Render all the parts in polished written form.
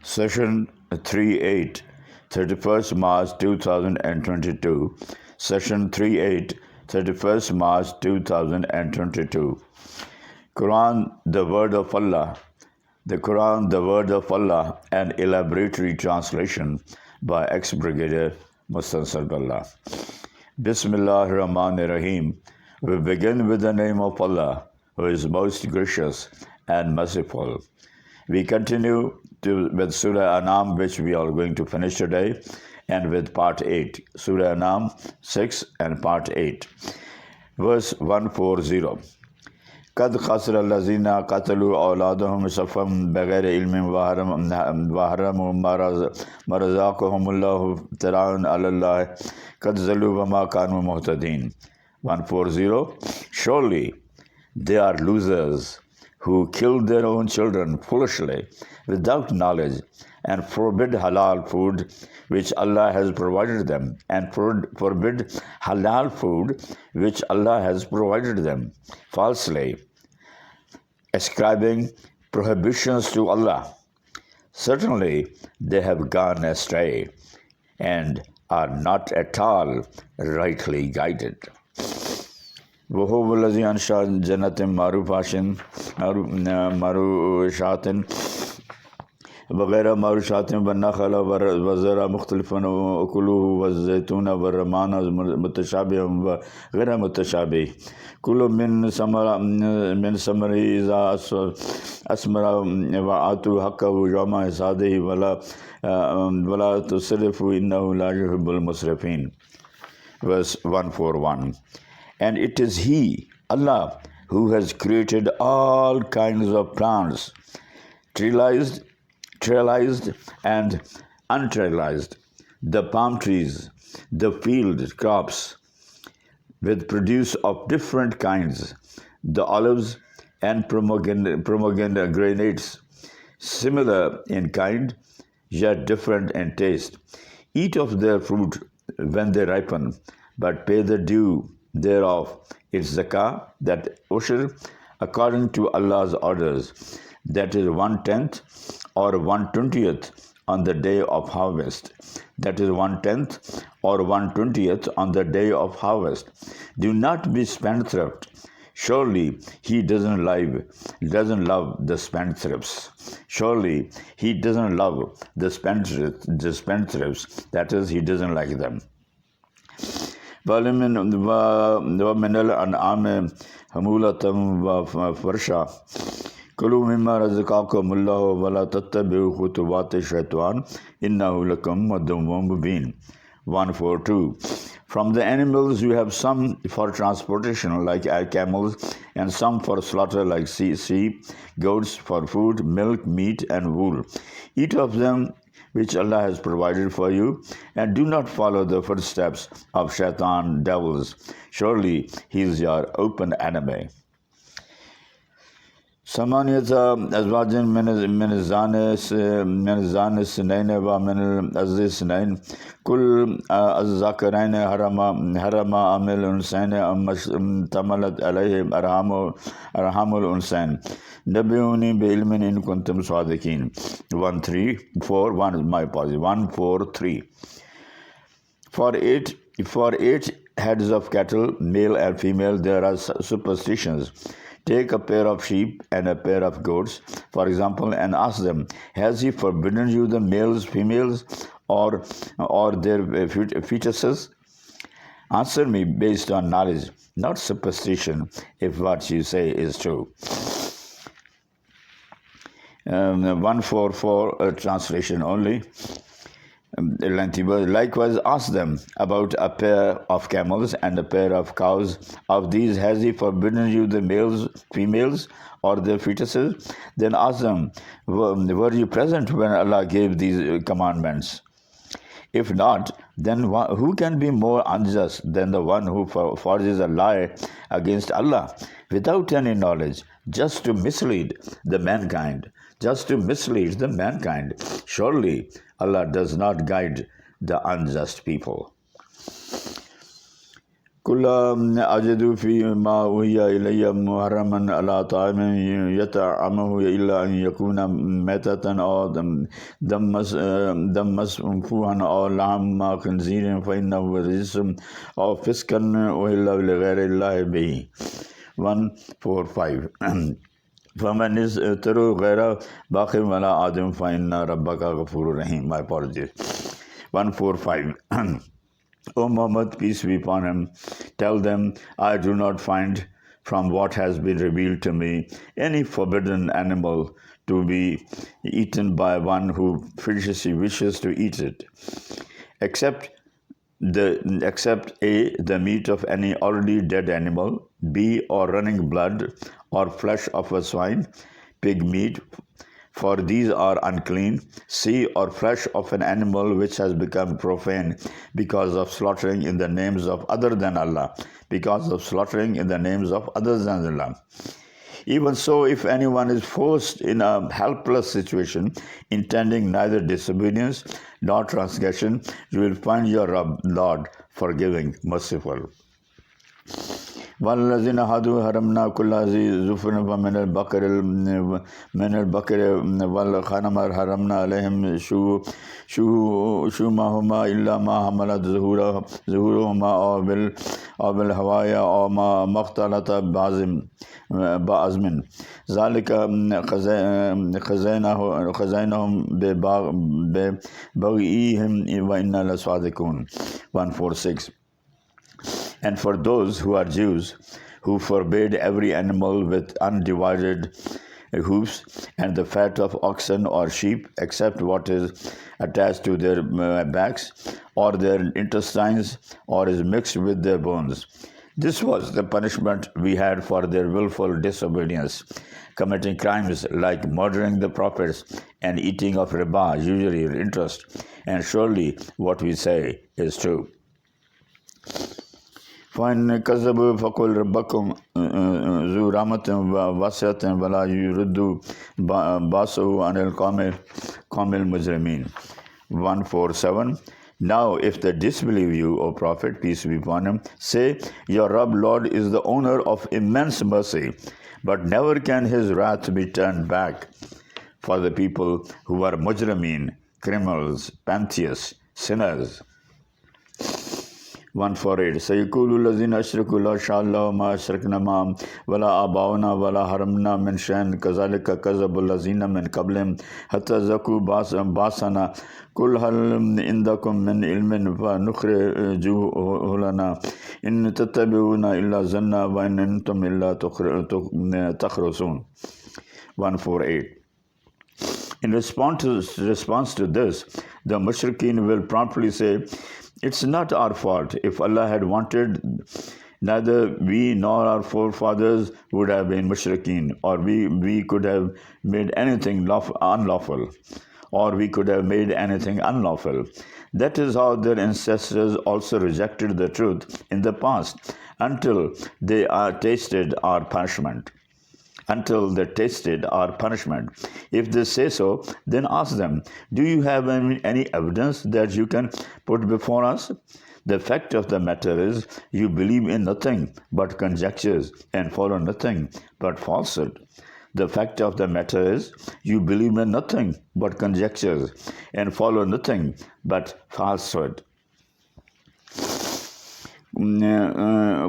Session 3.8, 31st March 2022. Session 3.8, 31st March 2022. Quran, the Word of Allah. The Quran, the Word of Allah, an elaboratory translation by ex-Brigadier Mustan Sadullah. Bismillah ar-Rahman ar-Rahim. We begin with the name of Allah, who is most gracious and merciful. We continue with Surah Anam, which we are going to finish today, and with part 8. Surah Anam 6 and part 8. Verse 140. قد خسر الذين قتلوا أولادهم سفها بغير علم وحرموا ما رزقهم الله افتراء على الله قد ضلوا وما كانوا مهتدين. 140. Surely they are losers who killed their own children foolishly without knowledge and forbid halal food which Allah has provided them, and forbid halal food which Allah has provided them, falsely ascribing prohibitions to Allah. Certainly they have gone astray and are not at all rightly guided. وهو الذي أنشأ جنة معروشات وغير معروشات والنخل والزرع مختلفا أكله والزيتون والرمان متشابه وغير متشابه كل من ثمره إذا أثمر وآتوا حقه يوم حصاده ولا تسرفوا إنه لا يحب المسرفين. Verse 141. And it is He, Allah, who has created all kinds of plants, treelized and untreelized, the palm trees, the field crops, with produce of different kinds, the olives and pomegranates, similar in kind, yet different in taste. Eat of their fruit when they ripen, but pay the due thereof, its zakah, that ushr, according to Allah's orders, that is 1/10 or 1/20 on the day of harvest. That is 1/10 or 1/20 on the day of harvest. Do not be spendthrift. Surely He doesn't love the spendthrifts. Surely He doesn't love the spendthrifts. That is, He doesn't like them. ومن الأنعام حمولة وفرشا كلوا مما رزقكم الله ولا تتبعوا خطوات الشيطان إنه لكم عدو مبين. 142. From the animals you have some for transportation like camels, and some for slaughter like sheep, goats for food, milk, meat, and wool. Eat of them which Allah has provided for you, and do not follow the footsteps of shaitan, devils. Surely he is your open enemy. ثمانية أزواج من الزان السنين ومن الأزد السنين كل الذكرين حرم أم الأنثيين أم اشتملت عليه أرحام الأنثيين نبئوني بعلم إن كنتم صادقين. 143. For eight heads of cattle, male and female, there are superstitions. Take a pair of sheep and a pair of goats, for example, and ask them, has He forbidden you the males, females, or their fetuses? Answer me based on knowledge, not superstition, if what you say is true. 144, translation only. Lengthy word. Likewise, ask them about a pair of camels and a pair of cows. Of these, has He forbidden you the males, females, or their fetuses? Then ask them, were you present when Allah gave these commandments? If not, then who can be more unjust than the one who forges a lie against Allah without any knowledge, just to mislead the mankind? Surely Allah does not guide the unjust people. قل أجد فيما أوحي إلي محرما على طاعم يطعمه إلا أن يكون ميتة أو دم مسفوحا أو لحم خنزير فإنه رجس أو فسقا أهل لغير الله به. 145. فمن اضطر غير باق ولا عاد فإن ربك غفور رحيم. My apologies. 145. O Muhammad, peace be upon him, tell them, I do not find from what has been revealed to me any forbidden animal to be eaten by one who wishes to eat it, except A, the meat of any already dead animal, B, or running blood or flesh of a swine, pig meat, for these are unclean, C, or flesh of an animal which has become profane because of slaughtering in the names of other than Allah, Even so, if anyone is forced in a helpless situation, intending neither disobedience nor transgression, you will find your Lord forgiving, merciful. والذين هادوا حرمنا كل ذي ظفر من البقر والغنم حرمنا عليهم شومهما إلا ما حملت ظهورهما أو بالهوايا أو ما اختلط بعظم ذلك خزينهم ببغيهم وإنا لصادقون. 146. And for those who are Jews, who forbade every animal with undivided hoofs and the fat of oxen or sheep, except what is attached to their backs or their intestines or is mixed with their bones. This was the punishment we had for their willful disobedience, committing crimes like murdering the prophets and eating of riba, usury interest, and surely what we say is true. فإن كذبوا فقل ربكم ذو رحمة واسعة ولا يرد بأسه عن القوم المجرمين. 147. Now if they disbelieve you, O Prophet, peace be upon him, say, your Rabb Lord is the owner of immense mercy, but never can his wrath be turned back for the people who are mujrameen, criminals, pantheists, sinners. 148. سيقول الذين أشركوا لا شاء الله ما أشركنا معهم ولا آباؤنا ولا حرمنا من شيء كذلك كذب الذين من قبلهم حتى ذاقوا بأسنا قل هل عندكم من علم فنخرجه لنا إن تتبعون إلا ظنا وإن أنتم إلا تخرصون. 148. In response to this, the mushrikeen will promptly say, it's not our fault. If Allah had wanted, neither we nor our forefathers would have been mushrikeen, or we could have made anything unlawful, or we could have made anything unlawful. That is how their ancestors also rejected the truth in the past, until they tasted our punishment. If they say so, then ask them, do you have any evidence that you can put before us? The fact of the matter is, you believe in nothing but conjectures and follow nothing but falsehood. The fact of the matter is, you believe in nothing but conjectures and follow nothing but falsehood.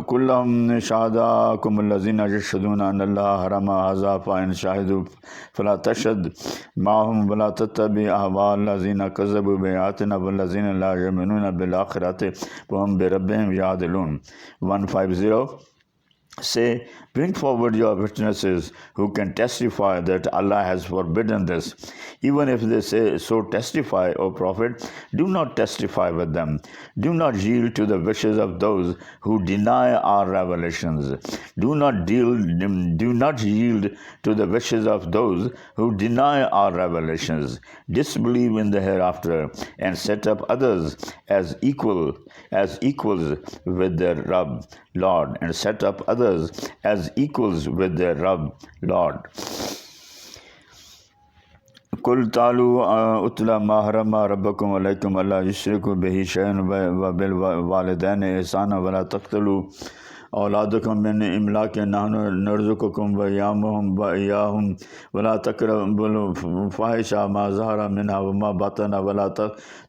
كلهم شهداءكم الذين يشهدون أن الله حرم هذا فإن شهدوا فلا تشهد معهم ولا تتبع أهواء الذين كذبوا بآياتنا والذين لا يؤمنون بالآخرة وهم بربهم يعدلون. 150. Say, bring forward your witnesses who can testify that Allah has forbidden this. Even if they say so testify, O Prophet, do not testify with them. Do not yield to the wishes of those who deny our revelations. Do not yield to the wishes of those who deny our revelations, disbelieve in the hereafter, and set up others as equals with their Rabb, Lord, and set up others as equals with their Rabb, Lord. قل تعالوا أتل ما حرم ربكم عليكم ألا يشركوا به شيئا وبالوالدين إحسانا ولا تقتلوا أولادكم من إملاق نحن نرزقكم وإياهم ولا تقربوا الفاحش ما ظهر منها وما بطن ولا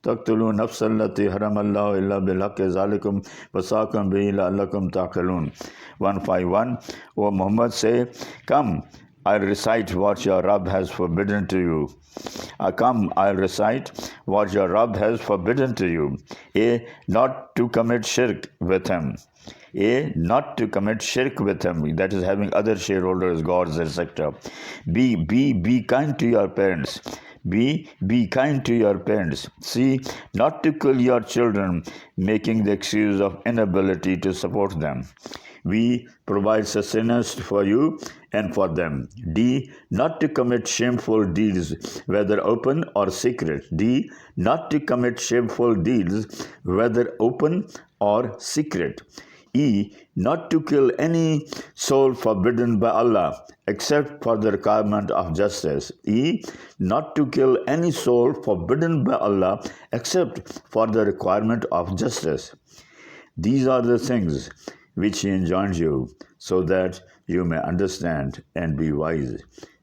تقتلوا نفس التي حرم الله إلا بالحق ذلكم وصاكم به لعلكم تعقلون. 151. O Muhammad, say, come, I'll recite what your Rabb has forbidden to you. Come, I'll recite what your Rabb has forbidden to you. A. Not to commit shirk with him. A. Not to commit shirk with him, that is having other shareholders, gods, etc. B. Be kind to your parents. B. Be kind to your parents. C. Not to kill your children, making the excuse of inability to support them. We provide sustenance for you and for them. D. Not to commit shameful deeds, whether open or secret. D. Not to commit shameful deeds, whether open or secret. E. Not to kill any soul forbidden by Allah, except for the requirement of justice. E. Not to kill any soul forbidden by Allah, except for the requirement of justice. These are the things which He enjoined you, so that you may understand and be wise.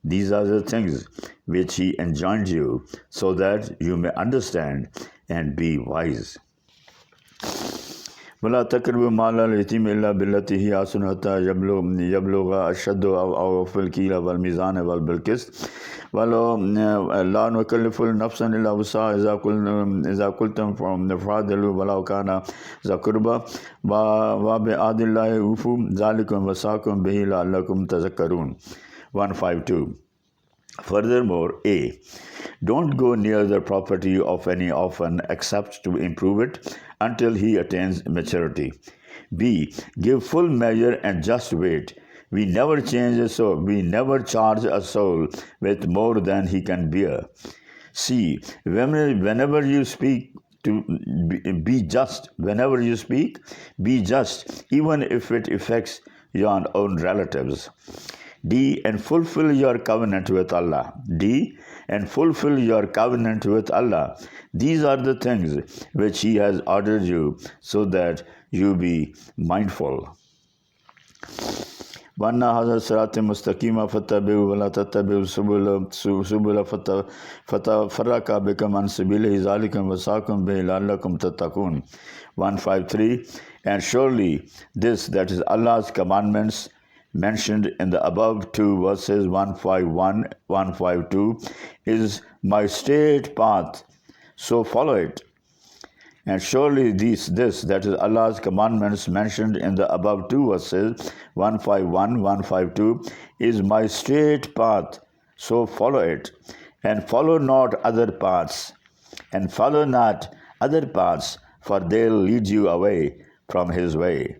These are the things which He enjoined you, so that you may understand and be wise. ولا تقربوا مال اليتيم إلا بالتي هي أحسن حتى يبلغ أشد أو في الكيل والميزان بالقسط ولو لا نكلف نفسا إلا وسعها إذا قلتم فاعدلوا ولو كان ذا قربى وبعهد الله أوفوا ذلكم وصاكم به لعلكم تذكرون. 152. Furthermore, A. Don't go near the property of any orphan except to improve it until he attains maturity. B. Give full measure and just weight. We never change a soul. We never charge a soul with more than he can bear. C. Whenever you speak, to be just. Whenever you speak, be just, even if it affects your own relatives. D. And fulfill your covenant with Allah. D. And fulfill your covenant with Allah. These are the things which He has ordered you, so that you be mindful. وَأَنَّ هَذَا صِرَاطِي مُسْتَقِيمًا فَاتَّبِعُوهُ وَلَا تَتَّبِعُوا السُّبُلَ فَتَفَرَّقَ بِكُمْ عَنْ سَبِيلِهِ ذَلِكُمْ وَصَاكُمْ بِهِ لَعَلَّكُمْ تَتَّقُونَ. 153. And surely this, that is Allah's commandments, mentioned in the above two verses 151, 152, is my straight path, so follow it. And surely this, that is Allah's commandments mentioned in the above two verses 151, 152, is my straight path, so follow it. And follow not other paths, and follow not other paths, for they'll lead you away from His way.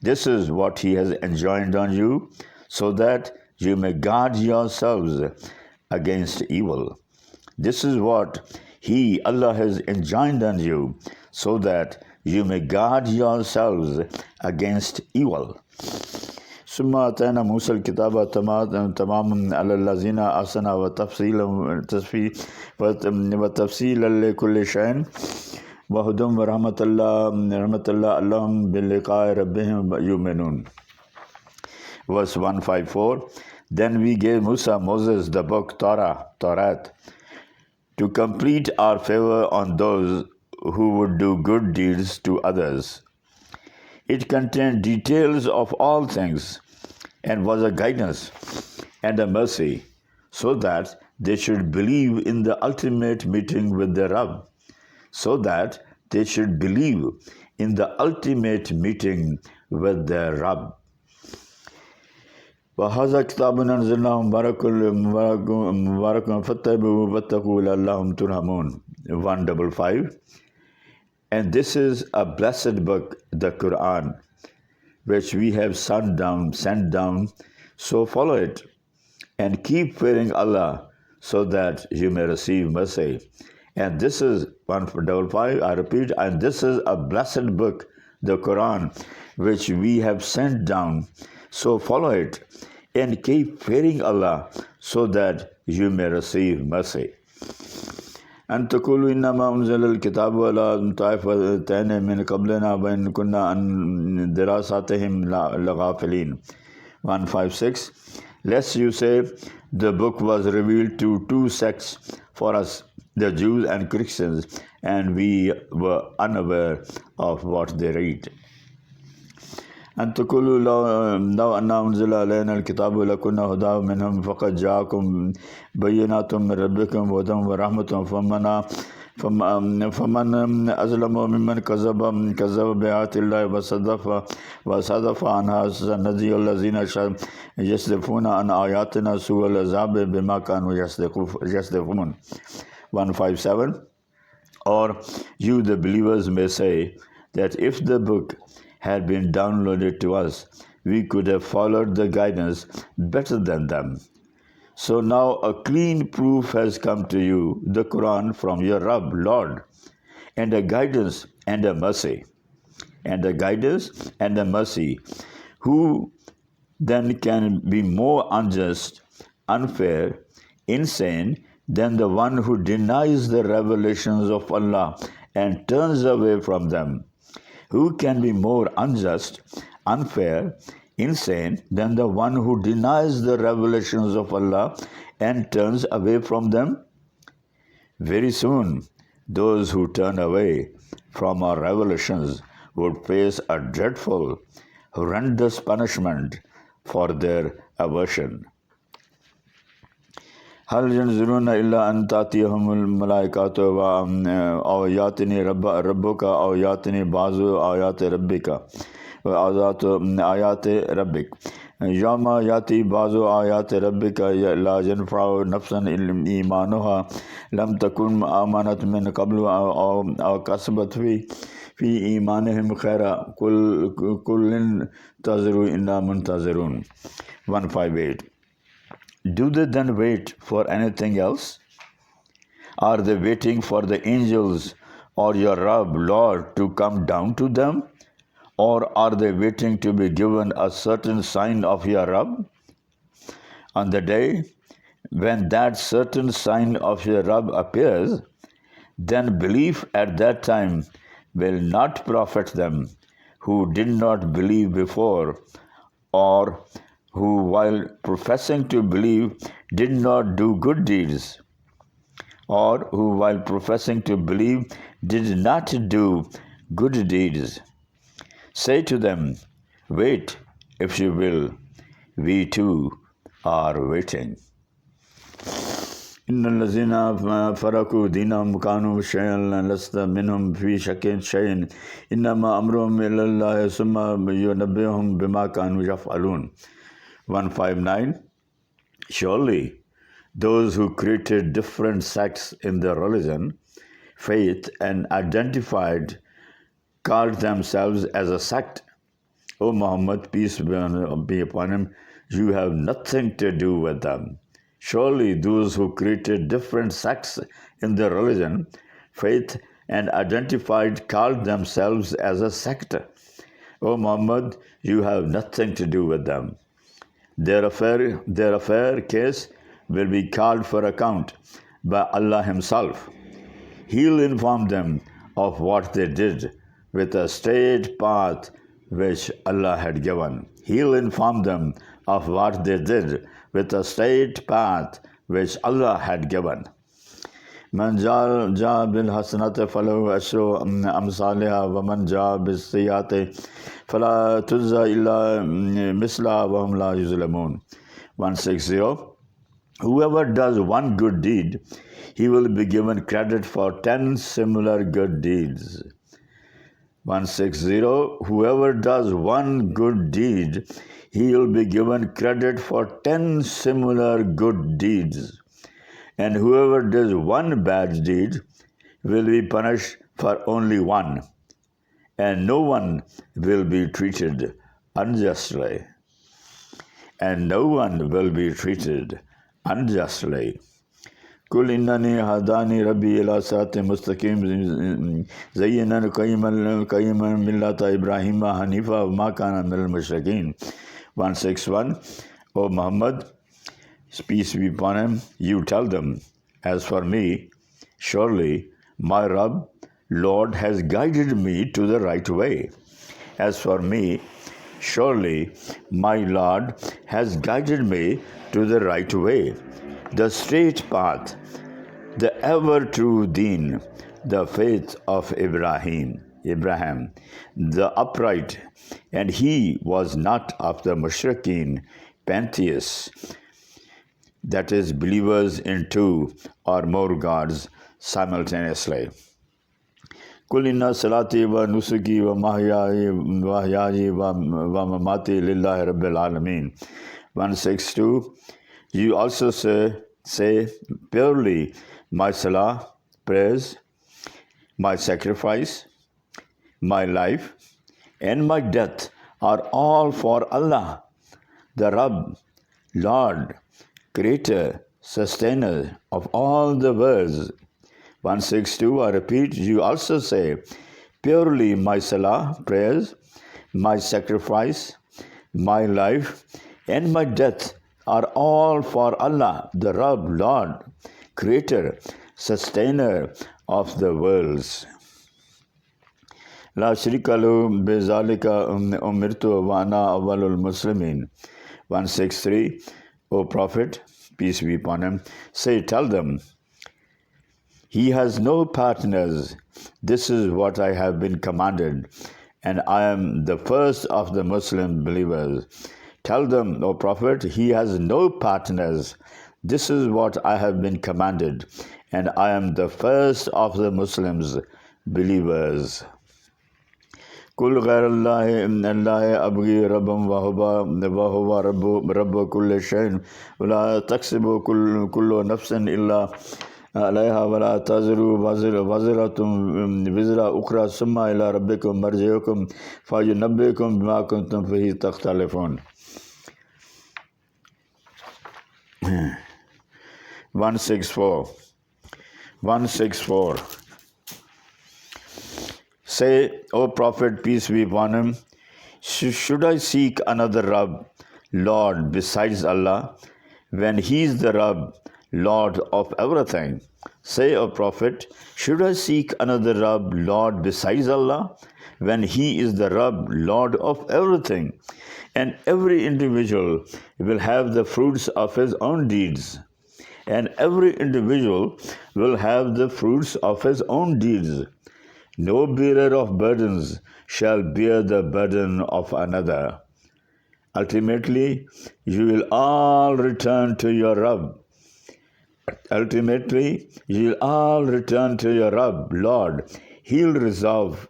This is what He has enjoined on you, so that you may guard yourselves against evil. This is what Allah has enjoined on you, so that you may guard yourselves against evil. ثم آتينا موسى الكتاب تماما على الذين أحسنوا وتفصيلا لكل شيء وهدى ورحمة الله اللهم بلقاء ربهم يؤمنون. Verse 154. Then we gave Moses the book Torah, to complete our favor on those who would do good deeds to others. It contained details of all things and was a guidance and a mercy, so that they should believe in the ultimate meeting with their Rabb. So that they should believe in the ultimate meeting with their Rabb. وَهَذَا كِتَابٌ أَنزَلْنَاهُ مُبَارَكٌ فَاتَّبِعُوهُ وَاتَّقُوا لَعَلَّكُمْ تُرْحَمُونَ. 155. And this is a blessed book, the Quran, which we have sent down, so follow it, and keep fearing Allah, so that you may receive mercy. And this is 155, I repeat, and this is a blessed book, the Quran, which we have sent down, so follow it, and keep fearing Allah so that you may receive mercy. أن تقولوا إنما أنزل الكتاب على طائفتين من قبلنا وإن كنا عن دراستهم لغافلين. 156. Lest you say, the book was revealed to two sects for us, the Jews and Christians, and we were unaware of what they read. أن تقولوا لو أن أنزل علينا الكتاب لكنا هدى منهم فقد جاءكم بينات من ربكم وهدى ورحمة فمن أظلم ممن كذب بآيات الله وصدف عنها سنجزي الذين يصدفون عن آياتنا سوء العذاب بما كانوا يصدفون. 157. Or you the believers may say that if the book had been downloaded to us, we could have followed the guidance better than them. So now a clean proof has come to you, the Quran from your Rabb, Lord, and a guidance and a mercy. And a guidance and a mercy. Who then can be more unjust, unfair, insane than the one who denies the revelations of Allah and turns away from them? Who can be more unjust, unfair, insane than the one who denies the revelations of Allah and turns away from them? Very soon, those who turn away from our revelations would face a dreadful, horrendous punishment for their aversion. هل ينظرون إلا أن تأتيهم الملائكة أو يأتي ربك أو يأتي بعض آيات ربك آيات ربك يوم يأتي بعض آيات ربك لا ينفع نفسا إيمانها لم تكن آمنت من قبل أو كسبت في إيمانهم خيرا كل انتظروا إنا منتظرون. 158. Do they then wait for anything else? Are they waiting for the angels or your Rabb, Lord, to come down to them? Or are they waiting to be given a certain sign of your Rabb? On the day when that certain sign of your Rabb appears, then belief at that time will not profit them who did not believe before, or who, while professing to believe, did not do good deeds, or who, while professing to believe, did not do good deeds. Say to them, wait, if you will, we too are waiting. إن الذين فرقوا دينهم كانوا شيئا لست منهم في شك شيء إنما أمرهم إلى الله ثم ينبئهم بما كانوا يفعلون. 159. Surely those who created different sects in their religion, faith, and identified called themselves as a sect. O Muhammad, peace be upon him, you have nothing to do with them. Surely those who created different sects in their religion, faith, and identified called themselves as a sect. O Muhammad, you have nothing to do with them. Their affair case will be called for account by Allah Himself. He'll inform them of what they did with a straight path which Allah had given. He'll inform them of what they did with a straight path which Allah had given. من جاء بالحسنة فله عشر أمثالها ومن جاء بالسيئة فلا تجزى إلا مثلها وهم لا يظلمون. 160. Whoever does one good deed, he will be given credit for 10 similar good deeds. 160. Whoever does one good deed, he will be given credit for 10 similar good deeds. And whoever does one bad deed will be punished for only one, and no one will be treated unjustly. And no one will be treated unjustly. قل إنني هداني ربي إلى صراط مستقيم زينا قيما ملة إبراهيم حنيفا وما كان من المشركين. 161. O Muhammad, peace be upon him, you tell them, as for me, surely my Rabb, Lord, has guided me to the right way. As for me, surely my Lord has guided me to the right way, the straight path, the ever true deen, the faith of Abraham, the upright, and he was not of the mushrikeen, pantheists, that is, believers in two or more gods simultaneously. Kul inna salati wa nusuki wa mahyayi wa mamati lillahi rabbil alameen. 162. You also say, purely my salah, prayers, my sacrifice, my life, and my death are all for Allah, the Rabb, Lord, Creator, Sustainer of all the worlds. 162. I repeat, you also say, purely my salah, prayers, my sacrifice, my life, and my death are all for Allah, the Rabb, Lord, Creator, Sustainer of the worlds. La sharika lahu bizalika umirtu wa ana awwalul muslimin. 163. O Prophet, peace be upon him, tell them, he has no partners. This is what I have been commanded, and I am the first of the Muslim believers. Tell them, O Prophet, he has no partners. This is what I have been commanded, and I am the first of the Muslims believers. Kul ghayr Allah abghi rabbam wa huwa rabbu kulli shay'in wa la taksibu kullu nafsin illa alayha wa la taziru waziratun wizra ukhra summa ila rabbikum marji'ukum fayunabbi'ukum bima kuntum fihi takhtalifun. 164. Say, O Prophet, peace be upon him, should I seek another Rabb, Lord, besides Allah, when he is the Rabb, Lord of everything? Say, O Prophet, should I seek another Rabb, Lord, besides Allah, when he is the Rabb, Lord of everything? And every individual will have the fruits of his own deeds. And every individual will have the fruits of his own deeds. No bearer of burdens shall bear the burden of another. Ultimately, you will all return to your Rabb. Lord. He'll resolve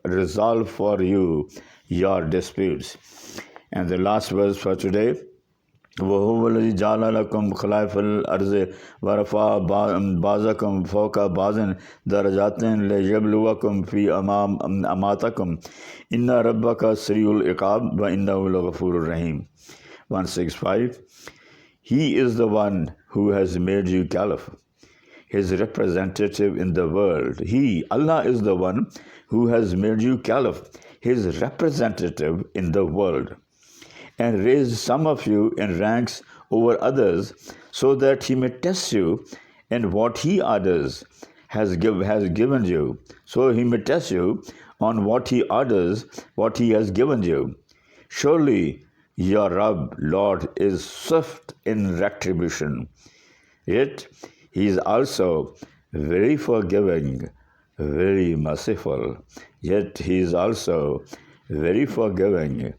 for you your disputes. And the last verse for today, وَهُوَ الَّذِي جَعَلَ لَكُمْ خَلَائِفَ الْأَرْضِ وَرَفَعَ بَعْضَكُمْ فَوْقَ بَعْضٍ دَرَجَاتٍ لِيَبْلُوَكُمْ فِي أَمَاتِكُمْ إِنَّ رَبَّكَ سَرِيعُ الْعِقَابِ وَإِنَّهُ لَغَفُورٌ رَحِيمٌ. 165. He is the one who has made you caliph, his representative in the world. Allah is the one who has made you caliph, his representative in the world, and raised some of you in ranks over others, so that he may test you in what he orders has given you. So he may test you on what he orders, what he has given you. Surely your Rabb, Lord, is swift in retribution. Yet he is also very forgiving, very merciful. Yet he is also very forgiving,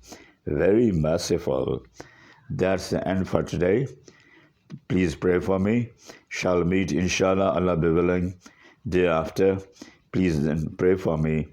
very merciful. That's the end for today. Please pray for me. Shall meet, inshallah, Allah be willing, day after. Please then pray for me.